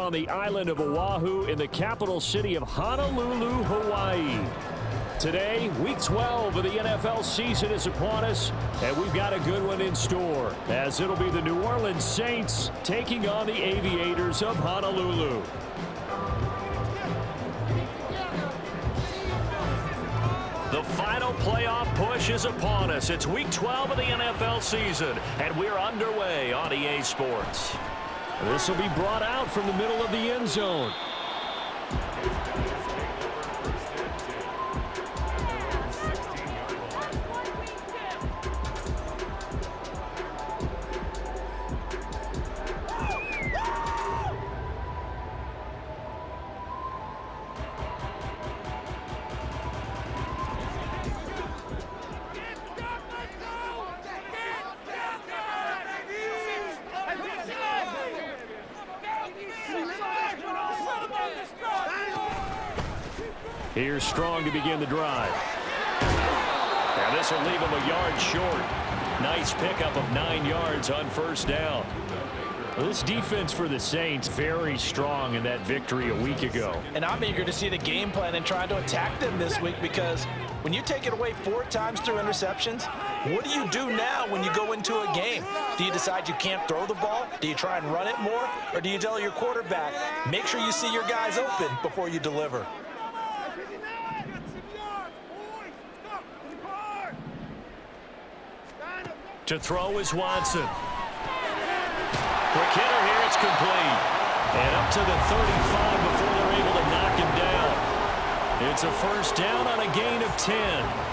on the island of Oahu in the capital city of Honolulu, Hawaii. Today, Week 12 of the NFL season is upon us, and we've got a good one in store, as it'll be the New Orleans Saints taking on the Aviators of Honolulu. The final playoff push is upon us. It's Week 12 of the NFL season, and we're underway on EA Sports. This will be brought out from the middle of the end zone. Here's Strong to begin the drive. And this will leave him a yard short. Nice pickup of 9 yards on first down. Well, this defense for the Saints very strong in that victory a week ago. And I'm eager to see the game plan and trying to attack them this week, because when you take it away 4 times through interceptions, what do you do now when you go into a game? Do you decide you can't throw the ball? Do you try and run it more? Or do you tell your quarterback, make sure you see your guys open before you deliver? To throw is Watson. Quick hitter here, it's complete. And up to the 35 before they're able to knock him down. It's a first down on a gain of 10.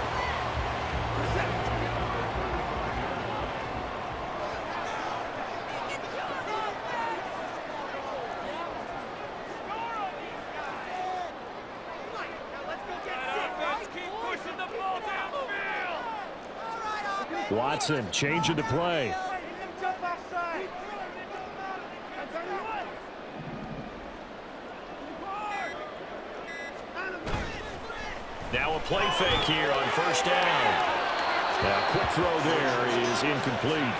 Watson changing to play. Now a play fake here on first down. Now a quick throw there is incomplete.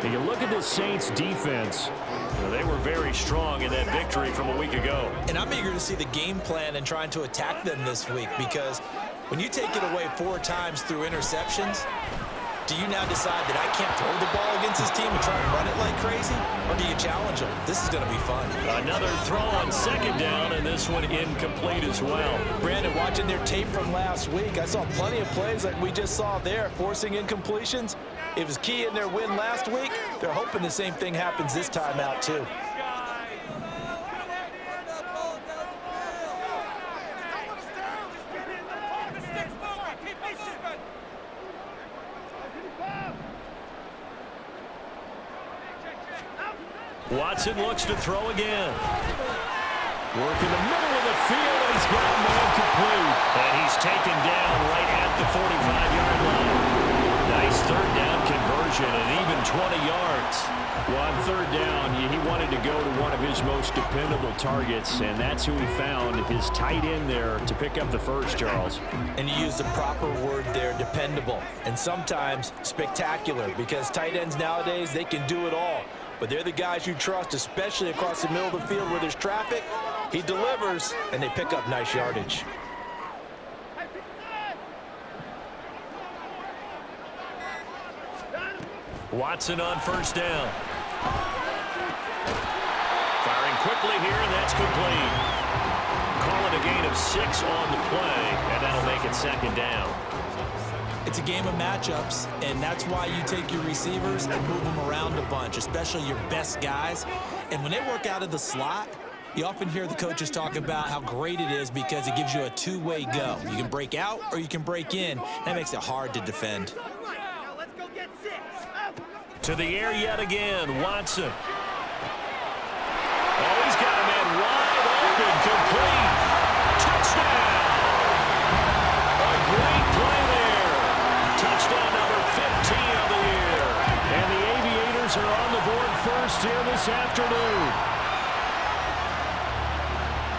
And you look at the Saints defense. They were very strong in that victory from a week ago. And I'm eager to see the game plan and trying to attack them this week, because when you take it away 4 times through interceptions, do you now decide that I can't throw the ball against this team and try and run it like crazy? Or do you challenge them? This is going to be fun. Another throw on second down, and this one incomplete as well. Brandon, watching their tape from last week, I saw plenty of plays like we just saw there, forcing incompletions. It was key in their win last week. They're hoping the same thing happens this time out, too. Watson looks to throw again. Working the middle of the field, and he's got him incomplete. And he's taken down right at the 45-yard line. Nice third down conversion, and even 20 yards. Well, on third down, he wanted to go to one of his most dependable targets, and that's who he found, his tight end there, to pick up the first, Charles. And you use the proper word there, dependable, and sometimes spectacular, because tight ends nowadays, they can do it all. But they're the guys you trust, especially across the middle of the field where there's traffic. He delivers, and they pick up nice yardage. Watson on first down. Firing quickly here, and that's complete. Call it a gain of 6 on the play, and that'll make it second down. It's a game of matchups, and that's why you take your receivers and move them around a bunch, especially your best guys. And when they work out of the slot, you often hear the coaches talk about how great it is because it gives you a two-way go. You can break out or you can break in. That makes it hard to defend. To the air yet again, Watson. Oh, he's got a man wide open, complete. Touchdown! A great play there. Touchdown number 15 of the year. And the Aviators are on the board first here this afternoon.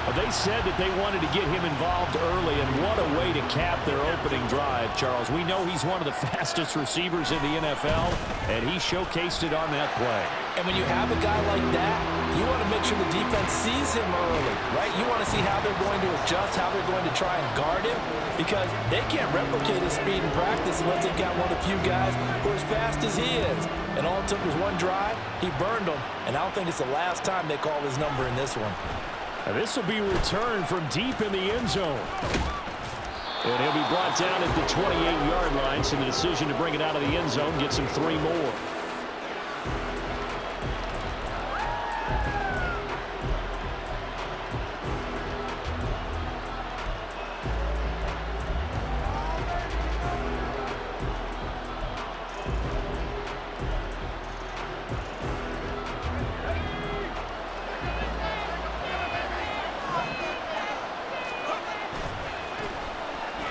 Well, they said that they wanted to get him involved early, and what a way to cap their opening drive, Charles. We know he's one of the fastest receivers in the NFL, and he showcased it on that play. And when you have a guy like that, you want to make sure the defense sees him early, right? You want to see how they're going to adjust, how they're going to try and guard him, because they can't replicate his speed in practice unless they've got one of the few guys who are as fast as he is. And all it took was one drive. He burned them, and I don't think it's the last time they call his number in this one. And this will be returned from deep in the end zone. And he'll be brought down at the 28-yard line, so the decision to bring it out of the end zone gets him 3 more.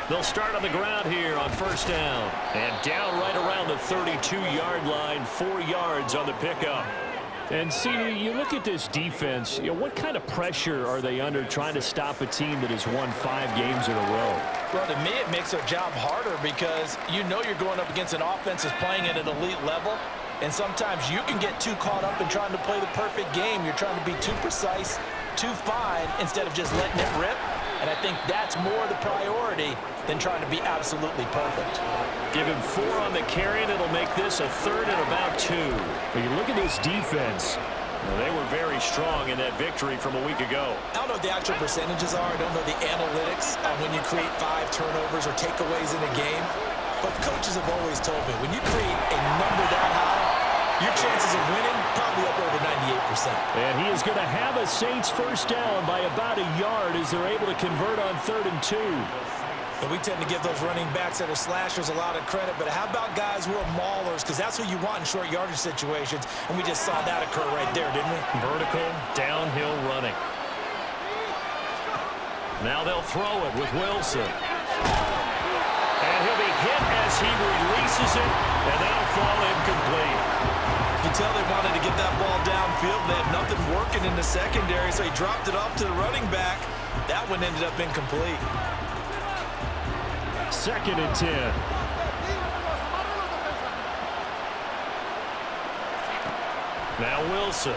They'll start on the ground here on first down. And down right around the 32-yard line, 4 yards on the pickup. And, CD, you look at this defense, what kind of pressure are they under trying to stop a team that has won 5 games in a row? Well, to me, it makes their job harder because you know you're going up against an offense that's playing at an elite level. And sometimes you can get too caught up in trying to play the perfect game. You're trying to be too precise, too fine, instead of just letting it rip. And I think that's more the priority than trying to be absolutely perfect. Give him 4 on the carry, and it'll make this a 3rd and about 2. When you look at this defense, they were very strong in that victory from a week ago. I don't know what the actual percentages are. I don't know the analytics on when you create 5 turnovers or takeaways in a game. But coaches have always told me, when you create a number that high, your chances of winning probably up over 98%. And he is going to have a Saints first down by about a yard as they're able to convert on 3rd and 2. And we tend to give those running backs that are slashers a lot of credit, but how about guys who are maulers? Because that's what you want in short yardage situations, and we just saw that occur right there, didn't we? Vertical, downhill running. Now they'll throw it with Wilson. And he'll be hit as he releases it, and that'll fall incomplete. You can tell they wanted to get that ball downfield. They had nothing working in the secondary, so he dropped it off to the running back. That one ended up incomplete. 2nd and 10. Now Wilson.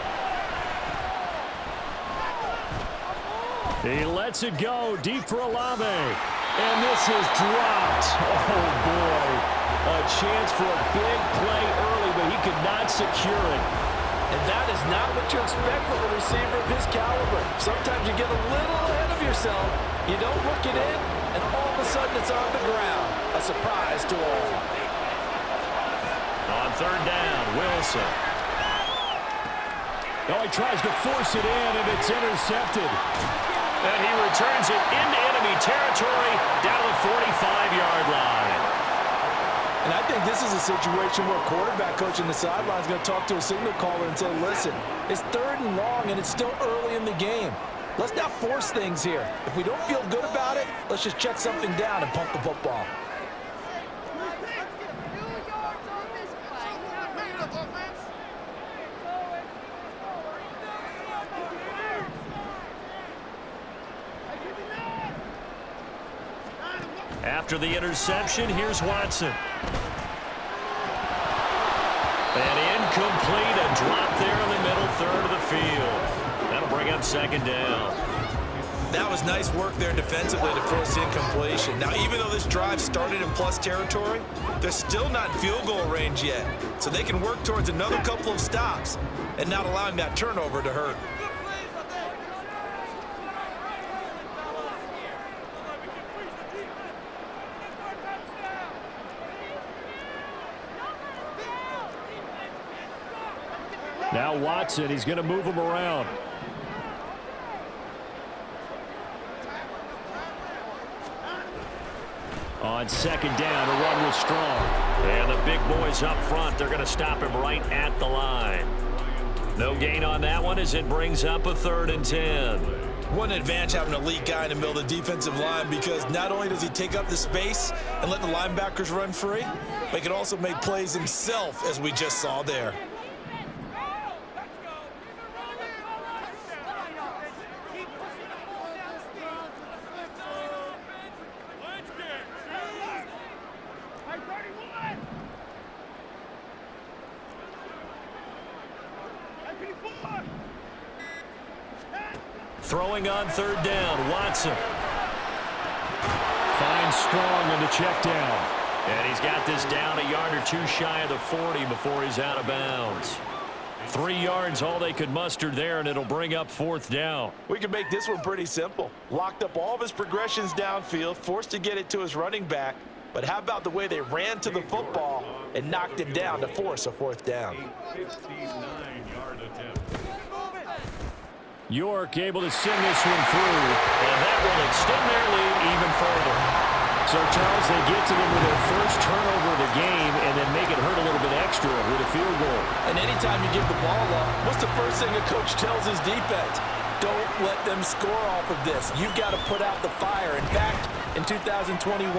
He lets it go deep for Olave. And this is dropped. Oh, boy. A chance for a big play early, but he could not secure it. And that is not what you expect from a receiver of his caliber. Sometimes you get a little ahead of yourself. You don't look it in, and all of a sudden it's on the ground. A surprise to all. On 3rd down, Wilson. Oh, he tries to force it in, and it's intercepted. And he returns it into enemy territory down to the 45-yard line. And I think this is a situation where a quarterback coach in the sideline is going to talk to a signal caller and say, listen, it's 3rd and long, and it's still early in the game. Let's not force things here. If we don't feel good about it, let's just check something down and pump the football. After the interception, here's Watson. And incomplete, a drop there in the middle 3rd of the field. That'll bring up 2nd down. That was nice work there defensively to force incompletion. Now, even though this drive started in plus territory, they're still not in field goal range yet. So they can work towards another couple of stops and not allowing that turnover to hurt. Now Watson, he's going to move him around. On 2nd down, a run was strong. And the big boys up front, they're going to stop him right at the line. No gain on that one as it brings up a 3rd and 10. What an advantage having an elite guy in the middle of the defensive line, because not only does he take up the space and let the linebackers run free, but he can also make plays himself, as we just saw there. Throwing on third down, Watson. Finds Strong on the check down. And he's got this down a yard or two shy of the 40 before he's out of bounds. 3 yards, all they could muster there, and it'll bring up fourth down. We can make this one pretty simple. Locked up all of his progressions downfield, forced to get it to his running back. But how about the way they ran to the football and knocked him down to force a fourth down? York able to send this one through, and that will extend their lead even further. So, Charles, they get to them with their first turnover of the game and then make it hurt a little bit extra with a field goal. And anytime you give the ball up, what's the first thing a coach tells his defense? Don't let them score off of this. You've got to put out the fire. In fact, in 2021,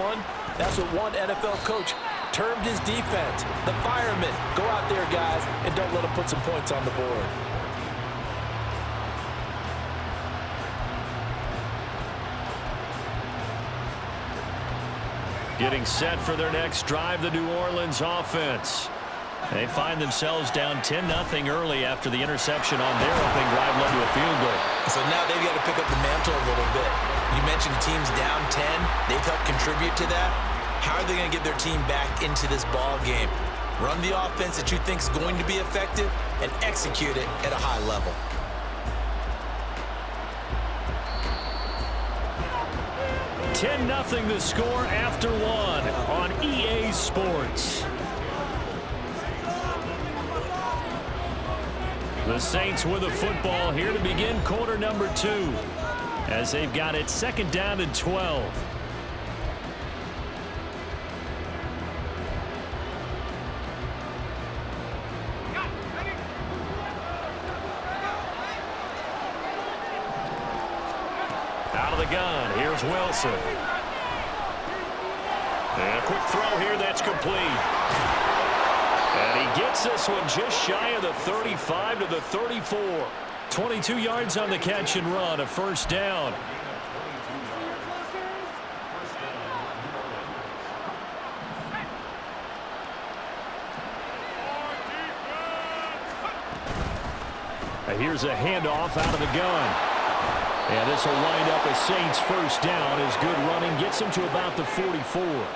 that's what one NFL coach termed his defense. The firemen. Go out there, guys, and don't let them put some points on the board. Getting set for their next drive, the New Orleans offense. They find themselves down 10-0 early after the interception on their opening drive led to a field goal. So now they've got to pick up the mantle a little bit. You mentioned teams down 10. They've helped contribute to that. How are they going to get their team back into this ball game? Run the offense that you think is going to be effective and execute it at a high level. Nothing the score after one on EA Sports. The Saints with the football here to begin quarter number 2 as they've got it second down and 12. Out of the gun, here's Wilson. And a quick throw here, that's complete. And he gets this one just shy of the 35 to the 34. 22 yards on the catch and run, a first down. And here's a handoff out of the gun. And this will wind up a Saints first down as good running gets them to about the 44.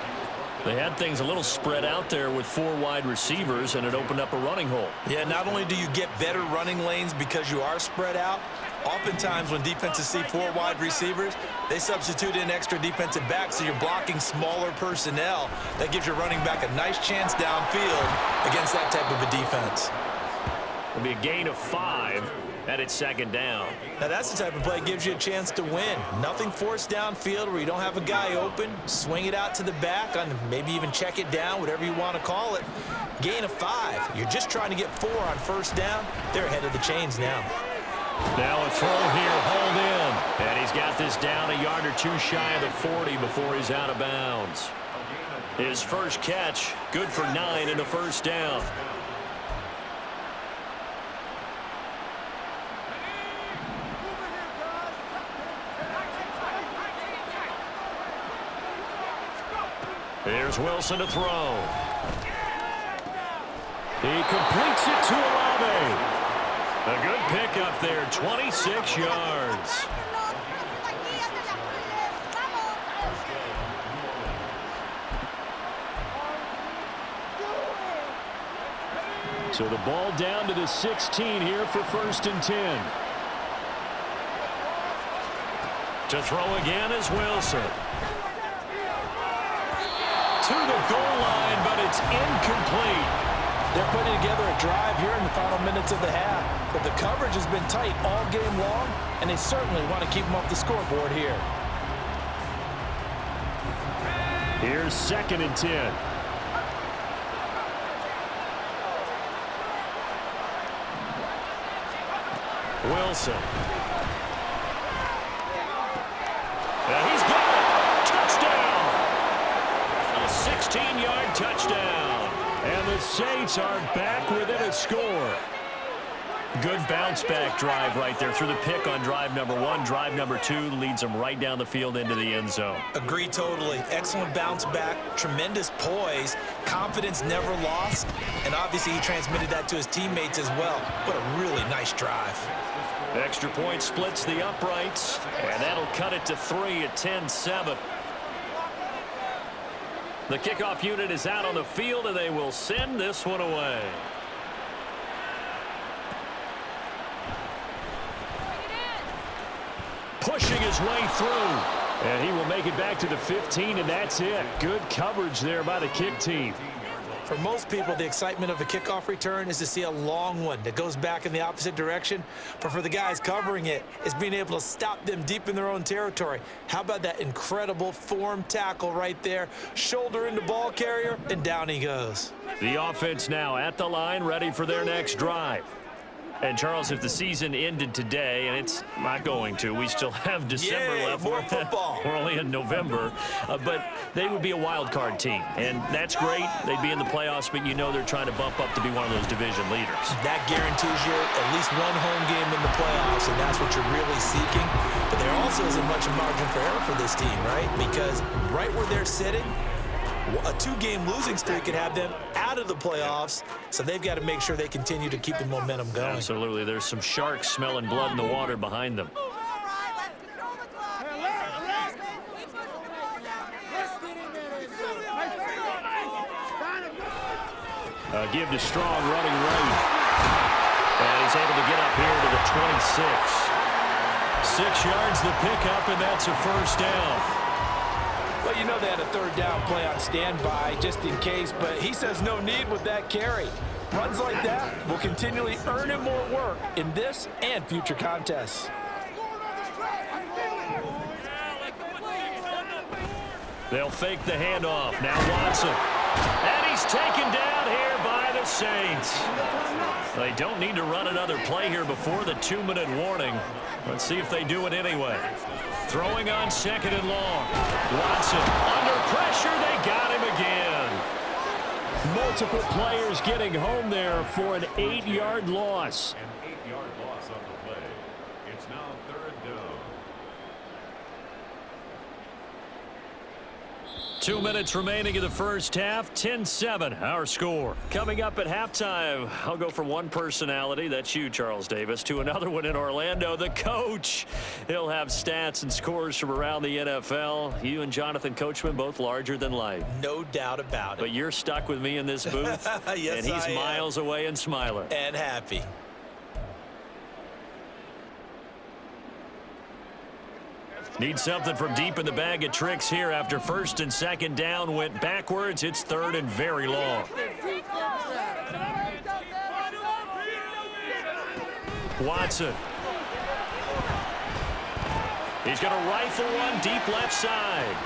They had things a little spread out there with 4 wide receivers, and it opened up a running hole. Yeah, not only do you get better running lanes because you are spread out, oftentimes when defenses see 4 wide receivers, they substitute in extra defensive backs, so you're blocking smaller personnel. That gives your running back a nice chance downfield against that type of a defense. It'll be a gain of 5. And it's second down. Now that's the type of play that gives you a chance to win. Nothing forced downfield where you don't have a guy open. Swing it out to the back, on maybe even check it down, whatever you want to call it. Gain of 5. You're just trying to get 4 on first down. They're ahead of the chains now. Now a throw here, hauled in. And he's got this down a yard or 2 shy of the 40 before he's out of bounds. His first catch, good for 9 and a first down. Here's Wilson to throw. He completes it to Olave. A good pickup there, 26 yards. So the ball down to the 16 here for first and 10. To throw again is Wilson. To the goal line, but it's incomplete. They're putting together a drive here in the final minutes of the half, but the coverage has been tight all game long, and they certainly want to keep them off the scoreboard here. Here's second and 10. Wilson. And he's got it. Touchdown. A 16-yard touchdown. And the Saints are back within a score. Good bounce-back drive right there through the pick on drive number 1. Drive number 2 leads them right down the field into the end zone. Agree totally. Excellent bounce back, tremendous poise, confidence never lost, and obviously he transmitted that to his teammates as well. What a really nice drive. Extra point splits the uprights, and that'll cut it to 3 at 10-7. The kickoff unit is out on the field, and they will send this one away. Pushing his way through. And he will make it back to the 15, and that's it. Good coverage there by the kick team. For most people, the excitement of a kickoff return is to see a long one that goes back in the opposite direction. But for the guys covering it, it's being able to stop them deep in their own territory. How about that incredible form tackle right there? Shoulder into ball carrier, and down he goes. The offense now at the line, ready for their next drive. And, Charles, if the season ended today, and it's not going to, we still have December left. More football. We're only in November. But they would be a wild card team. And that's great. They'd be in the playoffs, but you know they're trying to bump up to be one of those division leaders. That guarantees you at least one home game in the playoffs, and that's what you're really seeking. But there also isn't much margin for error for this team, right? Because right where they're sitting, a 2-game losing streak could have them out of the playoffs, so they've got to make sure they continue to keep the momentum going. Absolutely. There's some sharks smelling blood in the water behind them. Give to Strong running right. And he's able to get up here to the 26. 6 yards the pickup, and that's a first down. Well, you know they had a third down play on standby just in case, but he says no need with that carry. Runs like that will continually earn him more work in this and future contests. They'll fake the handoff. Now Watson. And he's taken down here by the Saints. They don't need to run another play here before the 2-minute warning. Let's see if they do it anyway. Throwing on 2nd and long. Watson under pressure. They got him again. Multiple players getting home there for an 8-yard loss. An 8-yard loss on the play. It's now 3rd down. 2 minutes remaining in the first half. 10-7, our score. Coming up at halftime, I'll go from one personality, that's you, Charles Davis, to another one in Orlando, the coach. He'll have stats and scores from around the NFL. You and Jonathan Coachman, both larger than life. No doubt about it. But you're stuck with me in this booth. Yes, and he's I am. miles away and smiling. And happy. Need something from deep in the bag of tricks here after 1st and 2nd down went backwards. It's 3rd and very long. Watson. He's going to rifle one deep left side.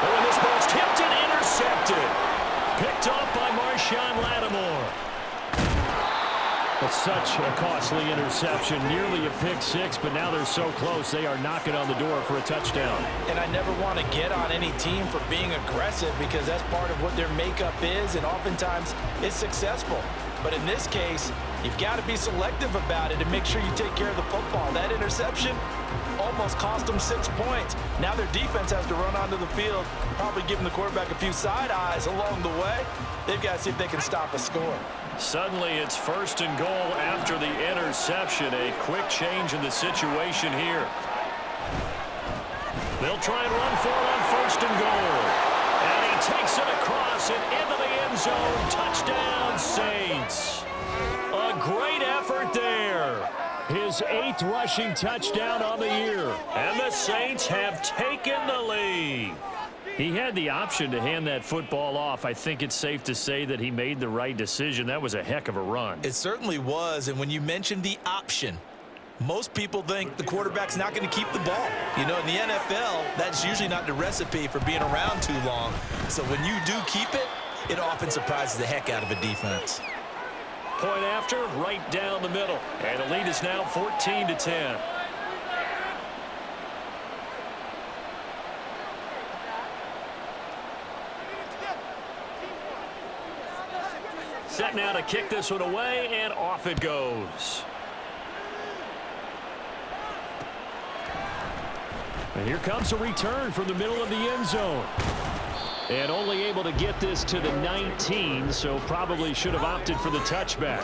Oh, and this ball's tipped and intercepted. Picked off by Marshawn Lattimore. It's such a costly interception, nearly a pick 6, but now they're so close they are knocking on the door for a touchdown. And I never want to get on any team for being aggressive because that's part of what their makeup is, and oftentimes it's successful. But in this case, you've got to be selective about it and make sure you take care of the football. That interception almost cost them 6 points. Now their defense has to run onto the field, probably giving the quarterback a few side eyes along the way. They've got to see if they can stop a score. Suddenly it's 1st and goal after the interception. A quick change in the situation here. They'll try and run for it on 1st and goal. And he takes it across and into the end zone. Touchdown, Saints. A great effort there. His 8th rushing touchdown on the year. And the Saints have taken the lead. He had the option to hand that football off. I think it's safe to say that he made the right decision. That was a heck of a run. It certainly was, and when you mentioned the option, most people think the quarterback's not going to keep the ball. You know, in the NFL, that's usually not the recipe for being around too long. So when you do keep it, it often surprises the heck out of a defense. Point after, right down the middle. And the lead is now 14-10. Set now to kick this one away, and off it goes. And here comes a return from the middle of the end zone. And only able to get this to the 19, so probably should have opted for the touchback.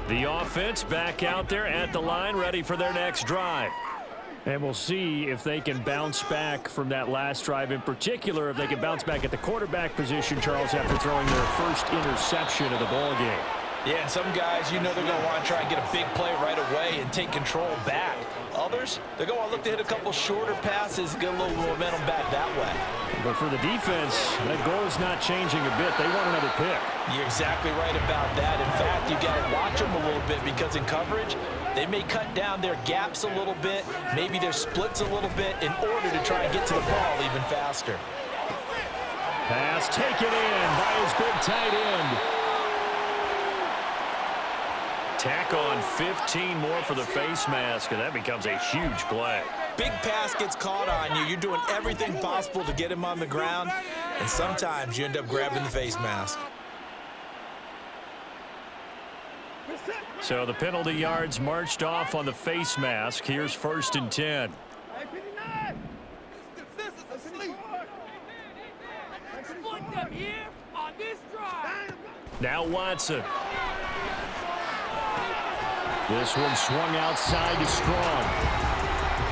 The offense back out there at the line, ready for their next drive. And we'll see if they can bounce back from that last drive, in particular if they can bounce back at the quarterback position, Charles, after throwing their first interception of the ball game. Yeah, and some guys, you know they're going to want to try and get a big play right away and take control back. Others, they're going to want to look to hit a couple shorter passes, get a little momentum back that way. But for the defense, that goal is not changing a bit. They want another pick. You're exactly right about that. In fact, you got to watch them a little bit because in coverage, they may cut down their gaps a little bit, maybe their splits a little bit in order to try and get to the ball even faster. Pass taken in by his big tight end. Tack on 15 more for the face mask, and that becomes a huge play. Big pass gets caught on you. You're doing everything possible to get him on the ground, and sometimes you end up grabbing the face mask. So the penalty yards marched off on the face mask. Here's 1st and 10. Now Watson. This one swung outside to Strong.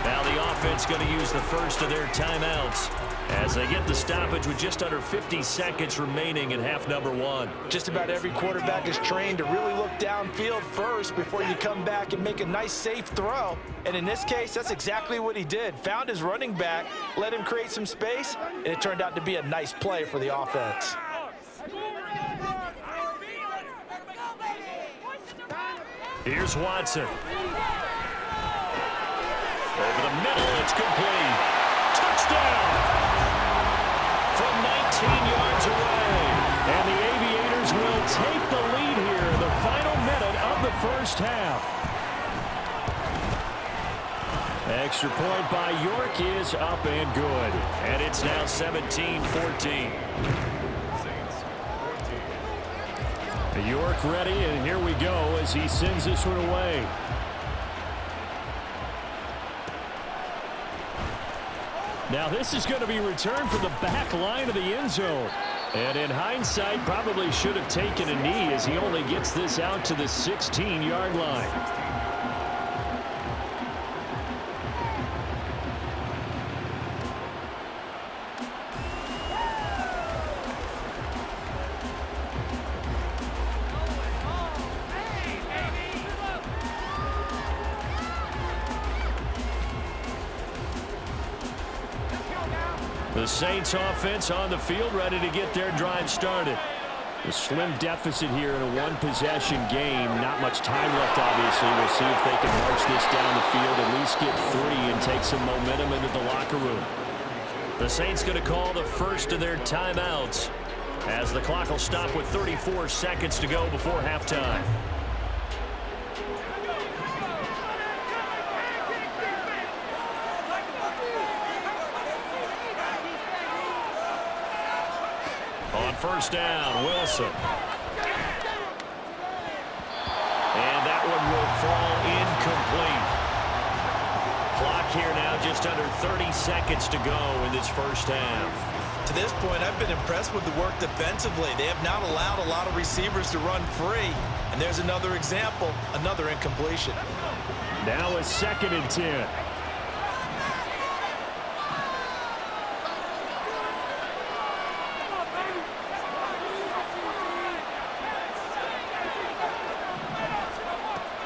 Now the offense going to use the first of their timeouts as they get the stoppage with just under 50 seconds remaining in half number 1. Just about every quarterback is trained to really look downfield first before you come back and make a nice safe throw. And in this case, that's exactly what he did. Found his running back, let him create some space, and it turned out to be a nice play for the offense. Here's Watson. Over the middle, it's complete. Touchdown! From 19 yards away. And the Aviators will take the lead here in the final minute of the first half. Extra point by York is up and good. And it's now 17-14. York ready, and here we go as he sends this one away. Now this is going to be returned from the back line of the end zone. And in hindsight, probably should have taken a knee as he only gets this out to the 16-yard line. The Saints offense on the field, ready to get their drive started. A slim deficit here in a one-possession game. Not much time left, obviously. We'll see if they can march this down the field, at least get 3 and take some momentum into the locker room. The Saints going to call the first of their timeouts as the clock will stop with 34 seconds to go before halftime. On first down, Wilson. And that one will fall incomplete. Clock here now just under 30 seconds to go in this first half. To this point, I've been impressed with the work defensively. They have not allowed a lot of receivers to run free. And there's another example, another incompletion. Now a 2nd and 10.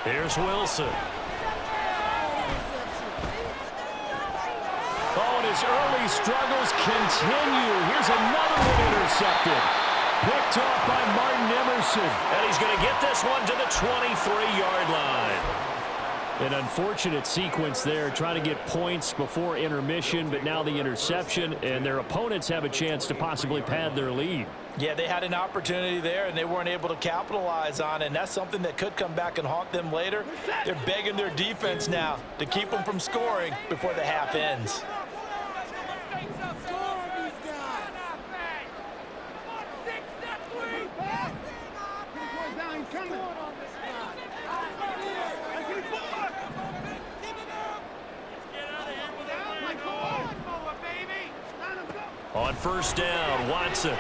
Here's Wilson. Oh, and his early struggles continue. Here's another one intercepted. Picked off by Martin Emerson. And he's going to get this one to the 23-yard line. An unfortunate sequence there, trying to get points before intermission, but now the interception, and their opponents have a chance to possibly pad their lead. Yeah, they had an opportunity there, and they weren't able to capitalize on it, and that's something that could come back and haunt them later. They're begging their defense now to keep them from scoring before the half ends. On first down, Watson.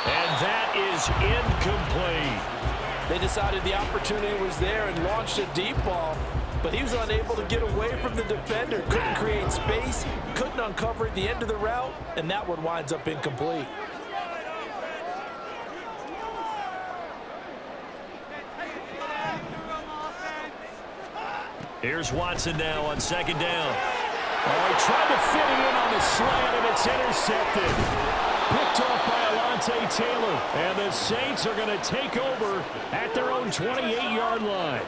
And that is incomplete. They decided the opportunity was there and launched a deep ball, but he was unable to get away from the defender, couldn't create space, couldn't uncover at the end of the route, and that one winds up incomplete. Here's Watson now on second down. Oh, he tried to fit it in on the slant, and it's intercepted. Picked off by Alontae Taylor. And the Saints are going to take over at their own 28-yard line.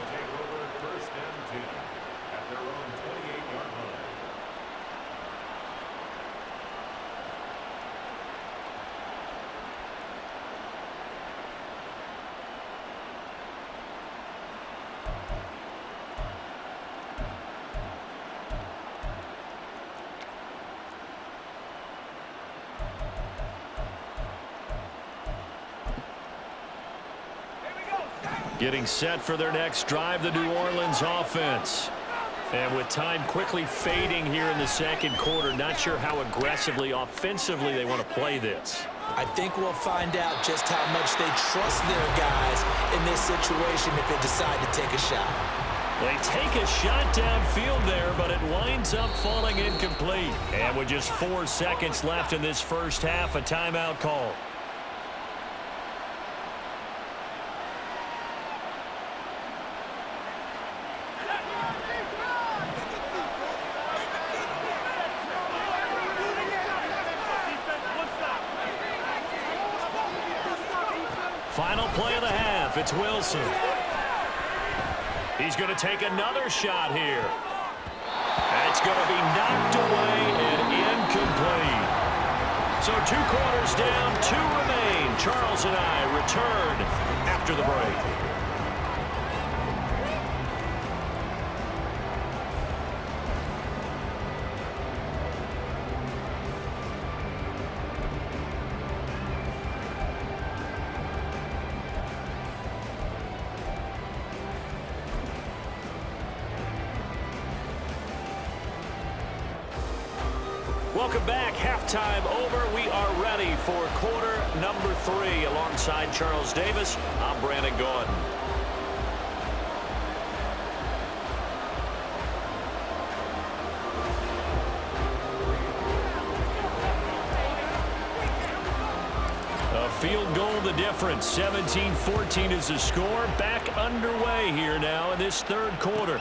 First and 10 at their own 28-yard line. Getting set for their next drive, the New Orleans offense. And with time quickly fading here in the second quarter, not sure how aggressively, offensively they want to play this. I think we'll find out just how much they trust their guys in this situation if they decide to take a shot. They take a shot downfield there, but it winds up falling incomplete. And with just 4 seconds left in this first half, a timeout call. Final play of the half, it's Wilson. He's going to take another shot here. That's going to be knocked away and incomplete. So 2 quarters down, 2 remain. Charles and I return after the break. Welcome back. Halftime over. We are ready for quarter number 3. Alongside Charles Davis, I'm Brandon Gordon. A field goal the difference. 17-14 is the score. Back underway here now in this third quarter.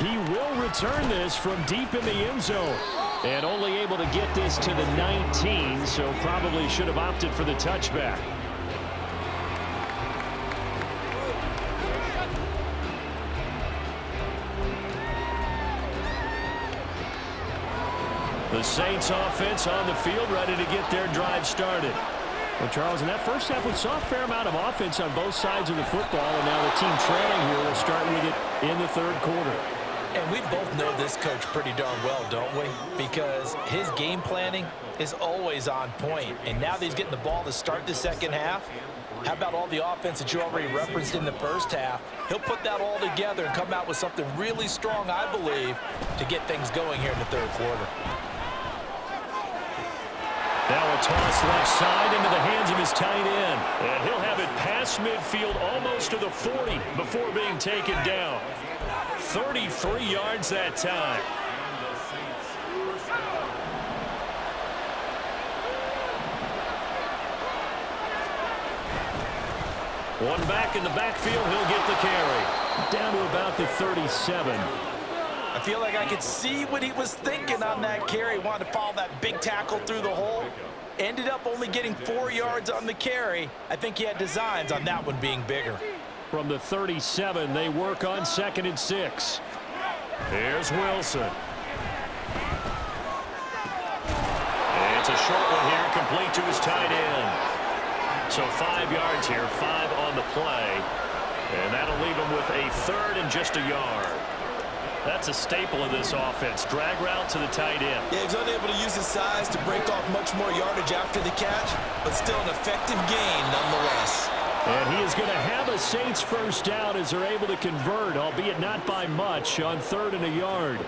He will return this from deep in the end zone. And only able to get this to the 19, so probably should have opted for the touchback. The Saints offense on the field, ready to get their drive started. Well, Charles, in that first half, we saw a fair amount of offense on both sides of the football, and now the team trailing here will start with it in the third quarter. And we both know this coach pretty darn well, don't we? Because his game planning is always on point. And now that he's getting the ball to start the second half, how about all the offense that you already referenced in the first half? He'll put that all together and come out with something really strong, I believe, to get things going here in the third quarter. Now a toss left side into the hands of his tight end. And he'll have it past midfield almost to the 40 before being taken down. 33 yards that time. One back in the backfield, he'll get the carry. Down to about the 37. I feel like I could see what he was thinking on that carry. Wanted to follow that big tackle through the hole. Ended up only getting 4 yards on the carry. I think he had designs on that one being bigger. From the 37, they work on 2nd and 6. Here's Wilson. It's a short one here, complete to his tight end. So 5 yards here, 5 on the play. And that'll leave him with a 3rd and just a yard. That's a staple of this offense. Drag route to the tight end. Yeah, he's unable to use his size to break off much more yardage after the catch, but still an effective gain nonetheless. And he is going to have a Saints first down as they're able to convert, albeit not by much, on 3rd and a yard.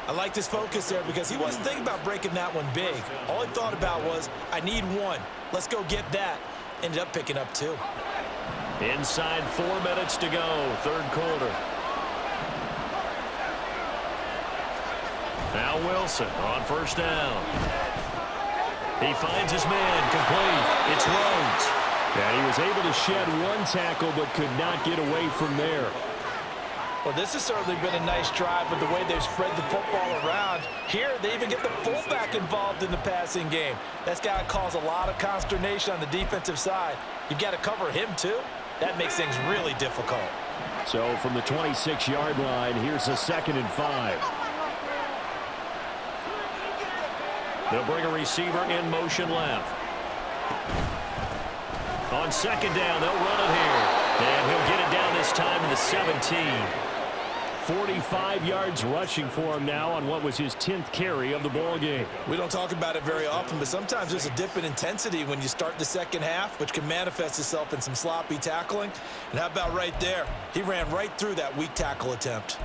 I liked his focus there because he wasn't thinking about breaking that one big. All he thought about was, I need 1. Let's go get that. Ended up picking up 2. Inside 4 minutes to go, third quarter. Now Wilson on first down. He finds his man, complete. It's Rhodes. And he was able to shed one tackle but could not get away from there. Well, this has certainly been a nice drive with the way they've spread the football around. Here, they even get the fullback involved in the passing game. That's got to cause a lot of consternation on the defensive side. You've got to cover him, too. That makes things really difficult. So from the 26-yard line, here's a 2nd and 5. They'll bring a receiver in motion left. On 2nd down, they'll run it here. And he'll get it down this time to the 17. 45 yards rushing for him now on what was his 10th carry of the ball game. We don't talk about it very often, but sometimes there's a dip in intensity when you start the second half, which can manifest itself in some sloppy tackling. And how about right there? He ran right through that weak tackle attempt.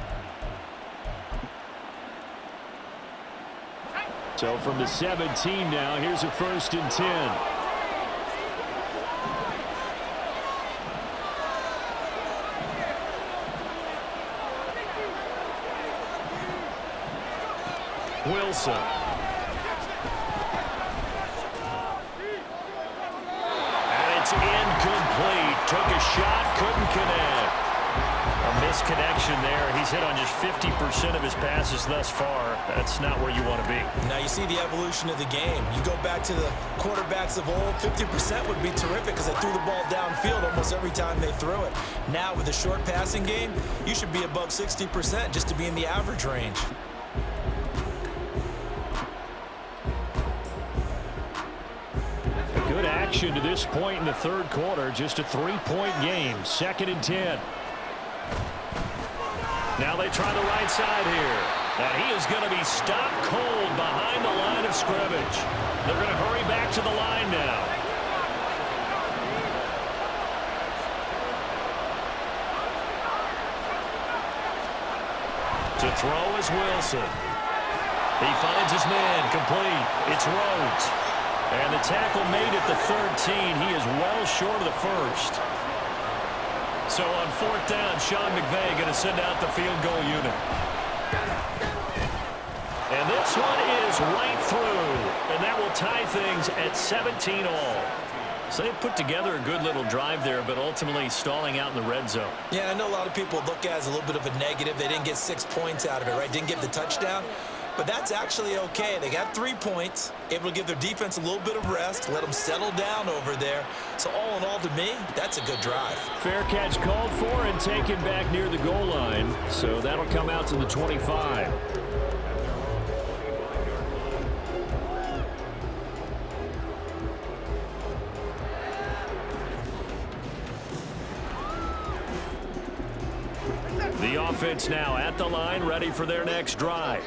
So from the 17 now, here's a 1st and 10. Wilson. And it's incomplete. Took a shot, couldn't connect. A misconnection there. He's hit on just 50% of his passes thus far. That's not where you want to be. Now you see the evolution of the game. You go back to the quarterbacks of old, 50% would be terrific because they threw the ball downfield almost every time they threw it. Now with the short passing game, you should be above 60% just to be in the average range. Good action to this point in the third quarter. Just a 3-point game. 2nd and 10. Now they try the right side here. And he is going to be stopped cold behind the line of scrimmage. They're going to hurry back to the line now. To throw is Wilson. He finds his man, complete. It's Rhodes. And the tackle made at the 13. He is well short of the first. So on 4th down, Sean McVay going to send out the field goal unit. And this one is right through. And that will tie things at 17 all. So they put together a good little drive there, but ultimately stalling out in the red zone. Yeah, I know a lot of people look at it as a little bit of a negative. They didn't get 6 points out of it, right? Didn't get the touchdown. But that's actually okay. They got 3 points, able to give their defense a little bit of rest, let them settle down over there. So all in all, to me, that's a good drive. Fair catch called for and taken back near the goal line. So that'll come out to the 25. The offense now at the line, ready for their next drive.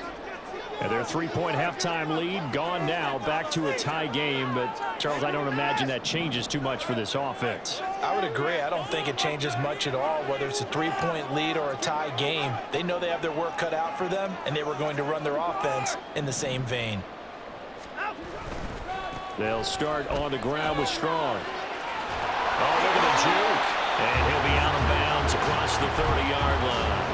And their 3-point halftime lead gone now, back to a tie game. But, Charles, I don't imagine that changes too much for this offense. I would agree. I don't think it changes much at all, whether it's a 3-point lead or a tie game. They know they have their work cut out for them, and they were going to run their offense in the same vein. They'll start on the ground with Strong. Oh, look at the juke. And he'll be out of bounds across the 30-yard line.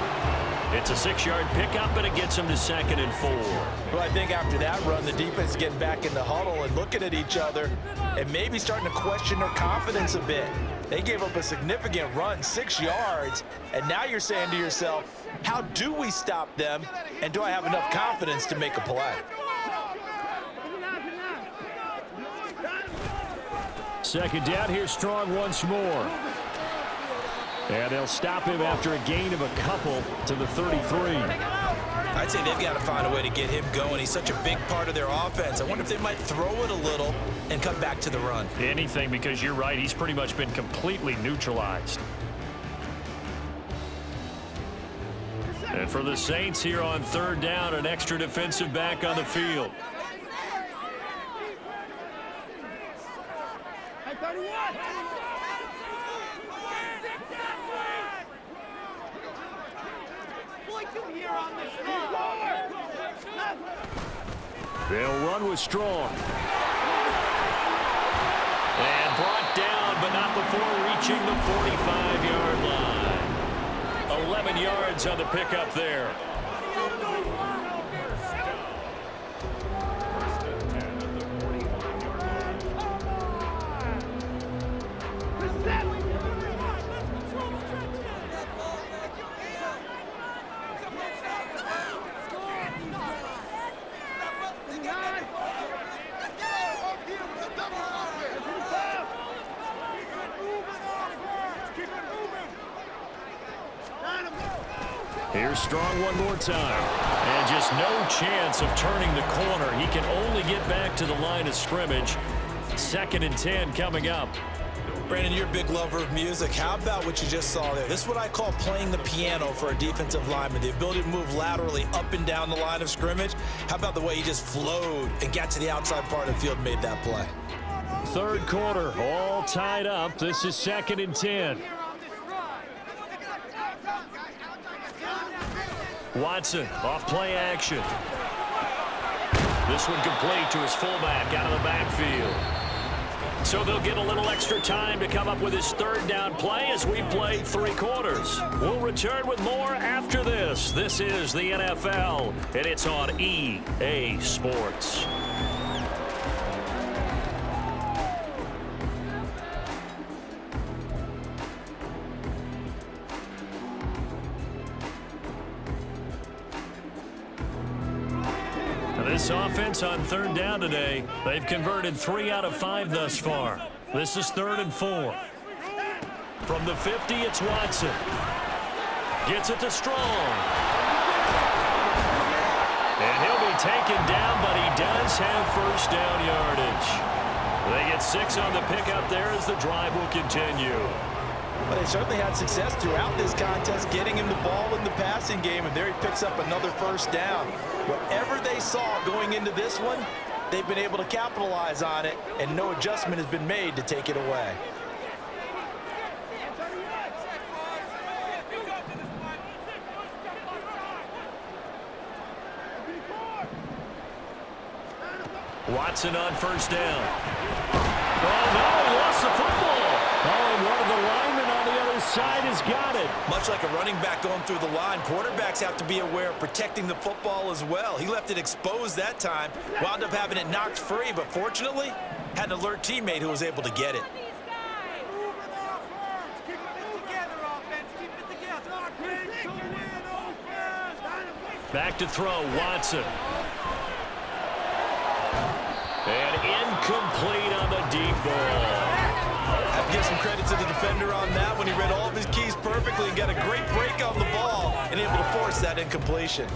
It's a 6-yard pickup, and it gets him to 2nd and 4. Well, I think after that run, the defense is getting back in the huddle and looking at each other and maybe starting to question their confidence a bit. They gave up a significant run, 6 yards, and now you're saying to yourself, how do we stop them, and do I have enough confidence to make a play? Second down, here's Strong once more. And they'll stop him after a gain of a couple to the 33. I'd say they've got to find a way to get him going. He's such a big part of their offense. I wonder if they might throw it a little and come back to the run. Anything, because you're right. He's pretty much been completely neutralized. And for the Saints here on 3rd down, an extra defensive back on the field. They'll run with Strong. And brought down, but not before reaching the 45-yard line. 11 yards on the pickup there. Here's Strong one more time. And just no chance of turning the corner. He can only get back to the line of scrimmage. 2nd and 10 coming up. Brandon, you're a big lover of music. How about what you just saw there? This is what I call playing the piano for a defensive lineman. The ability to move laterally up and down the line of scrimmage. How about the way he just flowed and got to the outside part of the field and made that play? 3rd quarter, all tied up. This is 2nd and 10. Watson, off play action. This one complete to his fullback out of the backfield. So they'll get a little extra time to come up with his 3rd down play as we play 3 quarters. We'll return with more after this. This is the NFL, and it's on EA Sports. This offense on 3rd down today, they've converted 3 out of 5 thus far. This is 3rd and 4. From the 50, it's Watson. Gets it to Strong. And he'll be taken down, but he does have 1st down yardage. They get 6 on the pickup there as the drive will continue. But they certainly had success throughout this contest, getting him the ball in the passing game, and there he picks up another 1st down. Whatever they saw going into this one, they've been able to capitalize on it, and no adjustment has been made to take it away. Watson on 1st down. Oh, no, he lost the football. Oh, and one of the linemen on the other side has got it. Much like a running back going through the line, quarterbacks have to be aware of protecting the football as well. He left it exposed that time, wound up having it knocked free, but fortunately, had an alert teammate who was able to get it. Back to throw, Watson. And incomplete on the deep ball. I have to give some credit to the defender on that when he read all of his keys perfectly and got a great break on the ball and able to force that incompletion.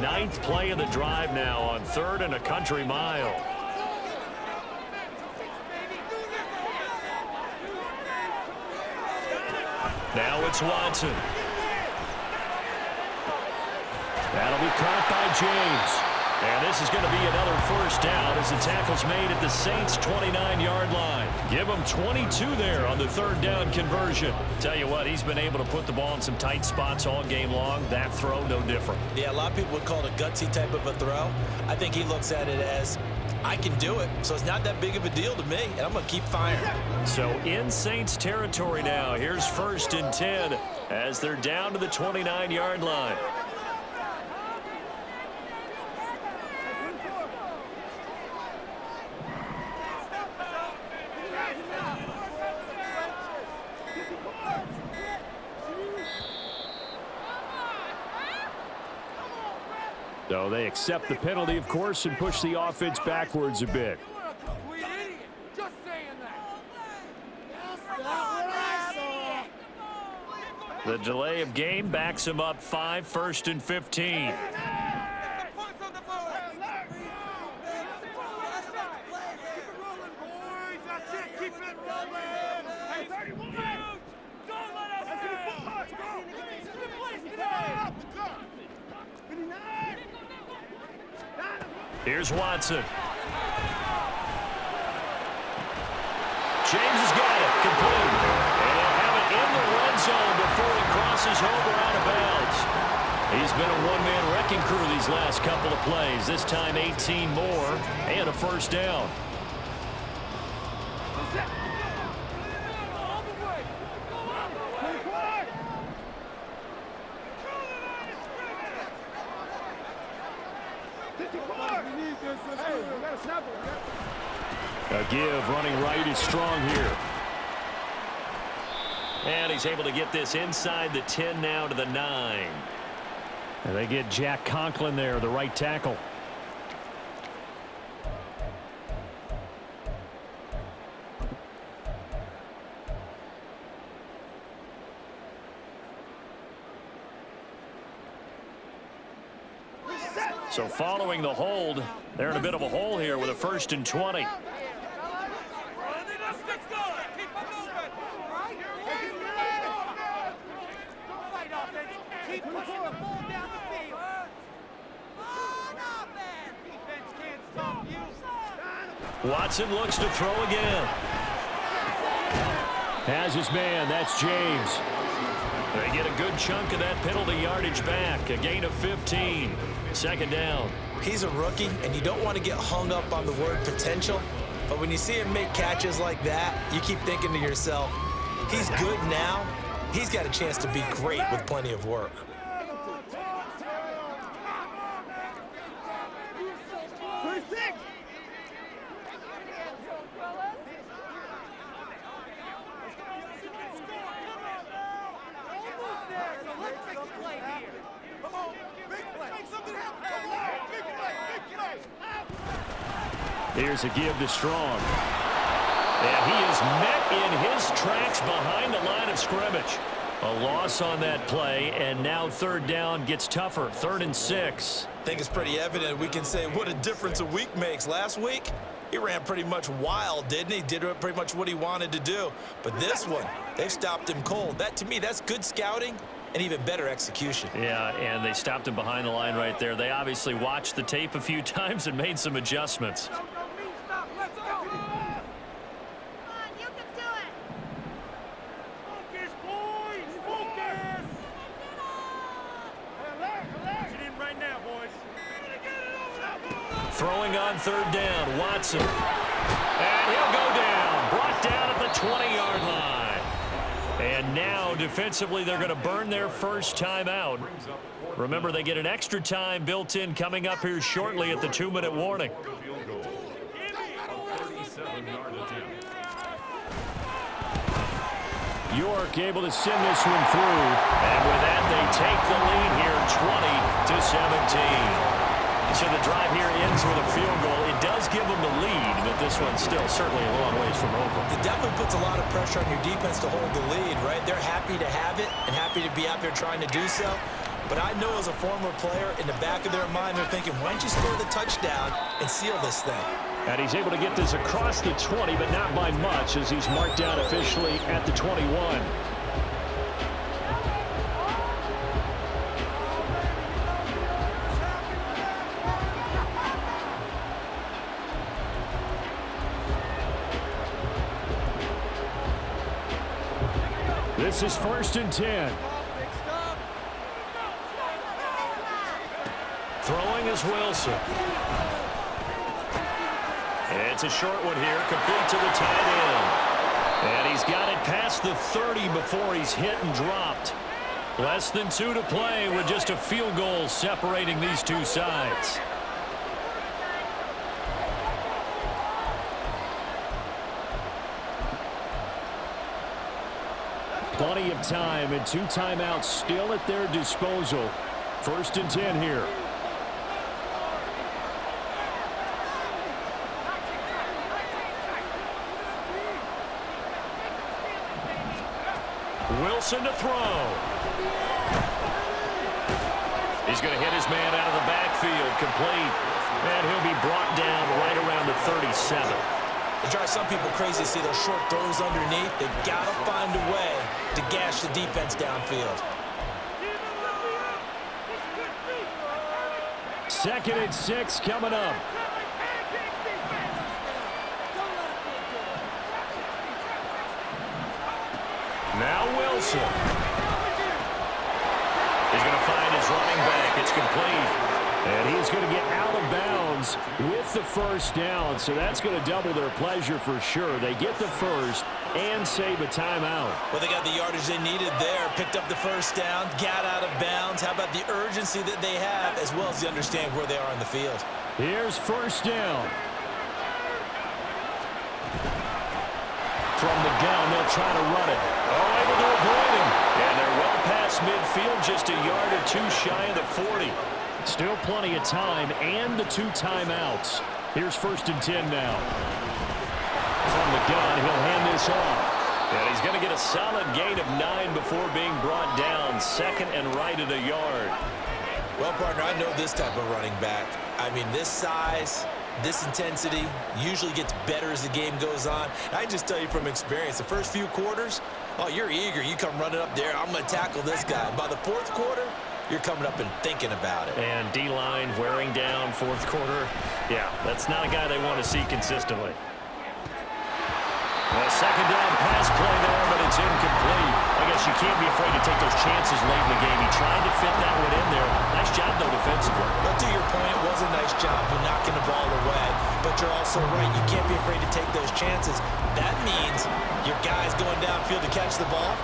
Ninth play of the drive now on 3rd and a country mile. Now it's Watson. That'll be caught by James. And this is going to be another 1st down as the tackle's made at the Saints' 29-yard line. Give him 22 there on the 3rd down conversion. Tell you what, he's been able to put the ball in some tight spots all game long. That throw, no different. Yeah, a lot of people would call it a gutsy type of a throw. I think he looks at it as, I can do it, so it's not that big of a deal to me, and I'm going to keep firing. So in Saints territory now, here's 1st and 10 as they're down to the 29-yard line. So they accept the penalty, of course, and push the offense backwards a bit. The delay of game backs him up 5, 1st and 15. Here's Watson. James has got it. Complete. And they'll have it in the red zone before it crosses over out of bounds. He's been a one-man wrecking crew these last couple of plays. This time 18 more and a first down. A give running right is strong here. And he's able to get this inside the 10 now to the 9. And they get Jack Conklin there, the right tackle. So following the hold, they're in a bit of a hole here with a 1st and 20. Watson looks to throw again. Has his man. That's James. They get a good chunk of that penalty yardage back. A gain of 15. 2nd down. He's a rookie, and you don't want to get hung up on the word potential. But when you see him make catches like that, you keep thinking to yourself, he's good now. He's got a chance to be great with plenty of work. Here's a give to Strong. And he is met in his tracks behind the line of scrimmage. A loss on that play, and now 3rd down gets tougher. 3rd and 6. I think it's pretty evident. We can say what a difference a week makes. Last week, he ran pretty much wild, didn't he? Did pretty much what he wanted to do. But this one, they've stopped him cold. That, to me, that's good scouting and even better execution. Yeah, and they stopped him behind the line right there. They obviously watched the tape a few times and made some adjustments. Throwing on 3rd down, Watson. And he'll go down. Brought down at the 20-yard line. And now, defensively, they're going to burn their first time out. Remember, they get an extra time built in coming up here shortly at the 2-minute warning. York able to send this one through. And with that, they take the lead here 20-17. So the drive here ends with a field goal. It does give them the lead, but this one's still certainly a long ways from over. It definitely puts a lot of pressure on your defense to hold the lead, right? They're happy to have it and happy to be out there trying to do so. But I know as a former player, in the back of their mind, they're thinking, why don't you score the touchdown and seal this thing? And he's able to get this across the 20, but not by much, as he's marked down officially at the 21. This is 1st and 10. Throwing is Wilson. It's a short one here, complete to the tight end. And he's got it past the 30 before he's hit and dropped. Less than 2 to play with just a field goal separating these two sides. Plenty of time and 2 timeouts still at their disposal. 1st and 10 here. Wilson to throw. He's going to hit his man out of the backfield, complete. And he'll be brought down right around the 37. It drives some people crazy to see those short throws underneath. They've got to find a way to gash the defense downfield. 2nd and 6 coming up. Now Wilson. He's going to find his running back. It's complete. And he's going to get out of bounds with the first down. So that's going to double their pleasure for sure. They get the first and save a timeout. Well, they got the yardage they needed there. Picked up the first down, got out of bounds. How about the urgency that they have, as well as the understand where they are on the field? Here's first down. From the gun, they'll try to run it. Oh, able to avoid him. And they're well past midfield, just a yard or two shy of the 40. Still plenty of time and the 2 timeouts. Here's first and 10 now. From the gun, he'll hand this off. And he's going to get a solid gain of 9 before being brought down. Second and right at a yard. Well, partner, I know this type of running back. I mean, this size, this intensity usually gets better as the game goes on. I just tell you from experience, the first few quarters, oh, you're eager. You come running up there. I'm going to tackle this guy. By the fourth quarter, you're coming up and thinking about it. And D-line wearing down fourth quarter. Yeah, that's not a guy they want to see consistently. A second down pass play there, but it's incomplete. I guess you can't be afraid to take those chances late in the game. He tried to fit that one in there. Nice job, though, defensively. But to your point, it was a nice job of knocking the ball away. But you're also right. You can't be afraid to take those chances. That means your guys going downfield to catch the ball,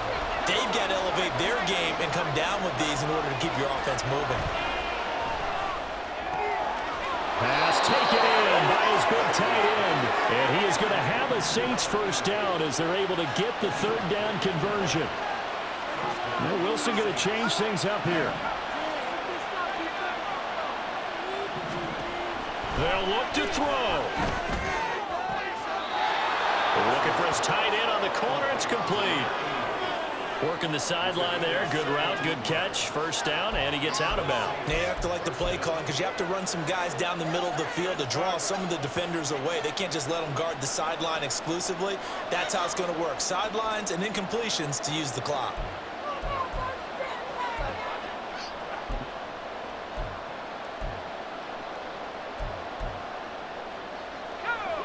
they've got to elevate their game and come down with these in order to keep your offense moving. Pass taken in by his big tight end. And he is going to have a Saints first down as they're able to get the third down conversion. Now Wilson going to change things up here. They'll look to throw. Looking for his tight end on the corner. It's complete. Working the sideline there. Good route, good catch. First down, and he gets out of bounds. Now you have to like the play calling because you have to run some guys down the middle of the field to draw some of the defenders away. They can't just let them guard the sideline exclusively. That's how it's going to work. Sidelines and incompletions to use the clock.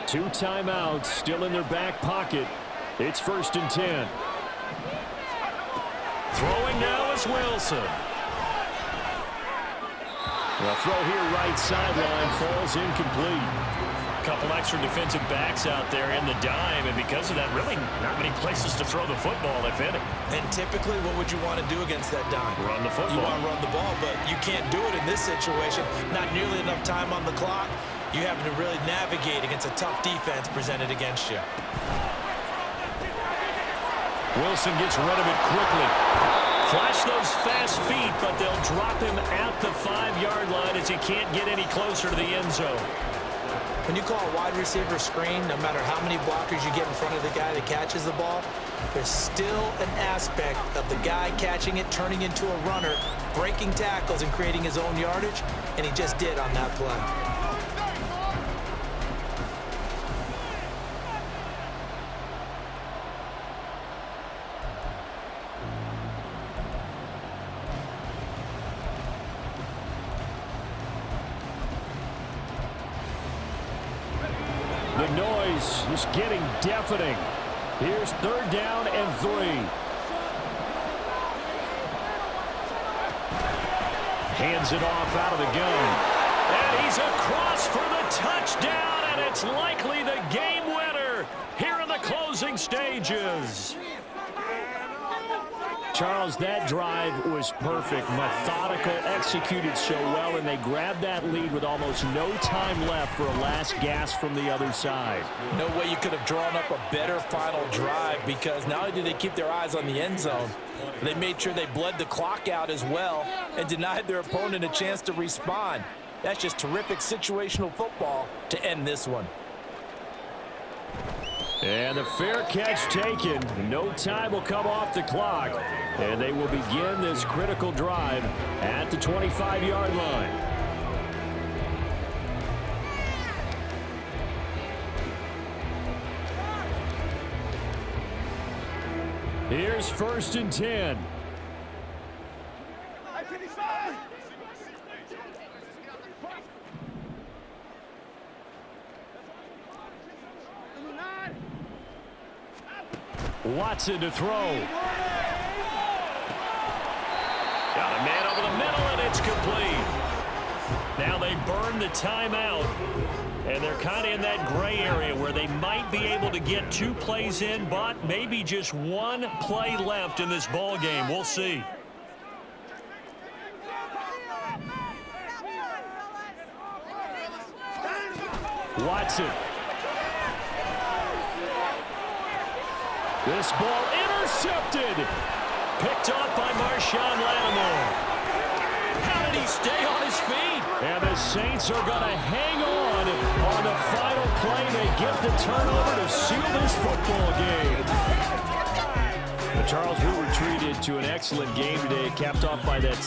Two timeouts still in their back pocket. It's first and 10. Throwing now is Wilson. The throw here right sideline falls incomplete. A couple extra defensive backs out there in the dime, and because of that, really not many places to throw the football, if any. And typically, what would you want to do against that dime? Run the football. You want to run the ball, but you can't do it in this situation. Not nearly enough time on the clock. You having to really navigate against a tough defense presented against you. Wilson gets rid of it quickly. Flash those fast feet, but they'll drop him at the 5-yard line as he can't get any closer to the end zone. When you call a wide receiver screen, no matter how many blockers you get in front of the guy that catches the ball, there's still an aspect of the guy catching it, turning into a runner, breaking tackles and creating his own yardage, and he just did on that play. The noise is getting deafening. Here's third down and 3. Hands it off out of the gun. And he's across for the touchdown, and it's likely the game winner here in the closing stages. Charles, that drive was perfect, methodical, executed so well, and they grabbed that lead with almost no time left for a last gasp from the other side. No way you could have drawn up a better final drive because not only did they keep their eyes on the end zone, they made sure they bled the clock out as well and denied their opponent a chance to respond. That's just terrific situational football to end this one. And the fair catch taken. No time will come off the clock. And they will begin this critical drive at the 25-yard line. Here's first and 10. Watson to throw. it's complete. Now they burn the timeout, and they're kind of in that gray area where they might be able to get 2 plays in, but maybe just 1 play left in this ball game. We'll see. Watson. This ball intercepted. Picked off by Marshawn Lattimore. How did he stay on his feet? And the Saints are going to hang on the final play. They get the turnover to seal this football game. Well, Charles, we were treated to an excellent game today, capped off by that